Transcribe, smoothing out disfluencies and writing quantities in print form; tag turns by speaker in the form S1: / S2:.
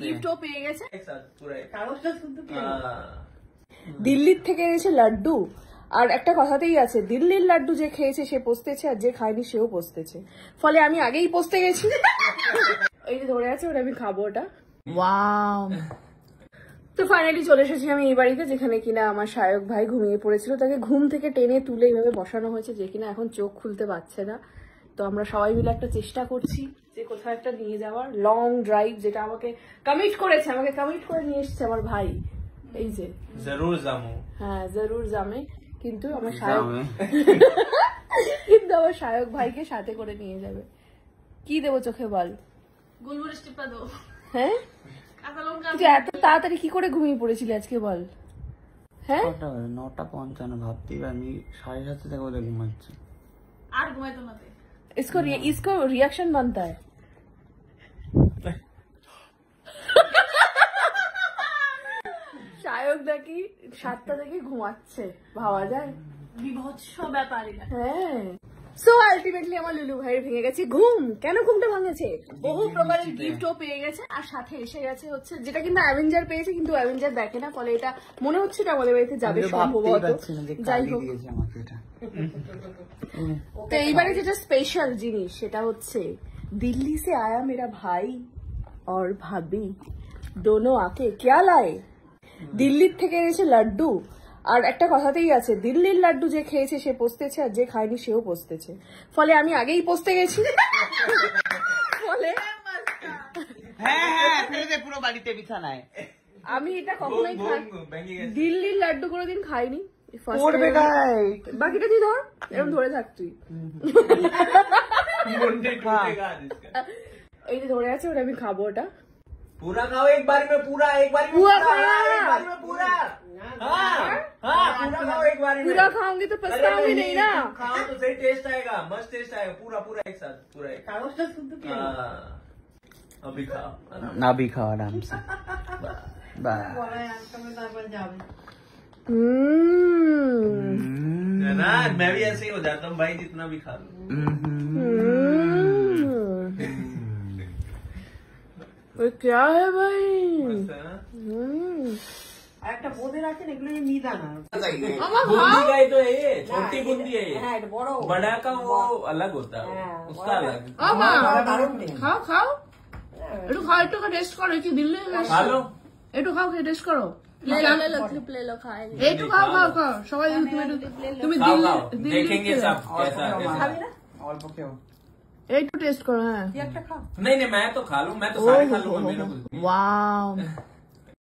S1: গিফটও পেয়ে গেছে। দিল্লির থেকে এনেছে লাড্ডু। আর একটা কথাতেই আছে, দিল্লির লাড্ডু যে খেয়েছে সে পস্তেছে, আর যে খায়নি সেও পস্তেছে। ফলে আমি আগেই পস্তে গেছি। এই যে ধরে আছে, ওটা আমি খাবো। ওটা ওয়াও। তো ফাইনালি চলে এসেছি আমি এই বাড়িতে, যেখানে কিনা আমার শায়ক ভাই ঘুমিয়ে পড়েছিল। তাকে ঘুম থেকে টেনে তুলে এইভাবে বসানো হয়েছে, যে কিনা এখন চোখ খুলতে পারছে না। তো আমরা সবাই মিলে একটা চেষ্টা করছি যে কোথাও একটা নিয়ে যাওয়ার, লং ড্রাইভ, যেটা আমাকে কমিট করেছে, আমাকে কমিট করে নিয়ে এসেছে আমার ভাই। এই যে
S2: জরুর জামু,
S1: হ্যাঁ জরুর জামে। কিন্তু আমার শায়ক ভাইকে সাথে করে নিয়ে যাবে। কি দেবো চোখে বল?
S3: গোলমরিচ টিপা দাও।
S1: হ্যাঁ, এত তাড়াতাড়ি কি করে ঘুমিয়ে পড়েছিলি আজকে বল? হ্যাঁ
S4: 9:55 ভাবতেই আমি 7:30 থেকে বলে ঘুমাচ্ছি।
S3: আর ঘুমাইতো না।
S1: इसको रिएक्शन बनता है। শায়ক নাকি 7টা থেকে ঘুমাচ্ছে, ভাবা যায়?
S3: বিভৎস ব্যাপার।
S1: হ্যাঁ। সো আলটিমেটলি আমার লুলু ভাইয়ের ভেঙে গেছে ঘুম। কেন ঘুমটা ভাঙেছে? বহু প্রকারের গিফটও পেয়ে গেছে, আর সাথে এসে গেছে হচ্ছে যেটা কিন্তু অ্যাভেঞ্জার পেয়েছে, কিন্তু অ্যাভেঞ্জার দেখে না, ফলে এটা মনে হচ্ছে না আমাদের বাড়িতে যাবে সম্ভবত। যাই হোক, তো এইবারে যেটা স্পেশাল জিনিস সেটা হচ্ছে দিল্লি से आया मेरा भाई और भाभी दोनों आके क्या लाए। দিল্লির থেকে এনেছে লাড্ডু। আর একটা কথাতেই আছে, দিল্লির লাড্ডু যে খেয়েছে সে পস্তেছে, আর যে খায়নি সেও পস্তেছে। ফলে আমি আগেই পস্তে গেছি। ফলে
S4: পুরো বাড়িতে বিছানায়
S1: আমি এটা কখনোই দিল্লির লাড্ডু কোনোদিন খাইনি। বাকিটা তুই ধর, এরকম ধরে থাক তুই। এই যে ধরে আছে, ওটা আমি খাবো। ওটা
S2: पूरा खाओ एक बार में, पूरा एक बार में,
S1: पूरा
S2: पूरा। हाँ, पूरा खाओ एक बार में।
S1: पूरा खाऊंगी तो पछताऊंगी नहीं ना।
S2: खाओ तो सही टेस्ट आएगा, मस्त टेस्ट आएगा। पूरा पूरा एक साथ, पूरा एक। अभी खाओ,
S4: अभी खाओ आराम से।
S2: ना मैं भी ऐसे ही हो जाता हूँ भाई, जितना भी खा लूं।
S1: क्या है भाई?
S5: একটা বোঁদে রাখেন, এগুলো মিদানা
S2: बूंदी का ही तो है ये, छोटी बूंदी है ये। बड़ा का वो अलग होता है, उसका अलग।
S1: খাও খাও, একটু খাও, একটু টেস্ট করো। কি দিল্লি
S2: खा लो,
S1: একটু খাও, খেয়ে টেস্ট করো।
S3: ক্লিপ লে লো খাই।
S1: একটু খাও খাও খাও সবাই। তুমি
S2: खाओ खाओ, देखेंगे सब कैसा कैसा।
S4: অল্প খেও।
S1: একটু টেস্ট করো। হ্যাঁ
S2: नहीं नहीं, मैं तो खा लूं, मैं तो सारे खा लूंगा, मेरा कुछ।
S1: वाओ।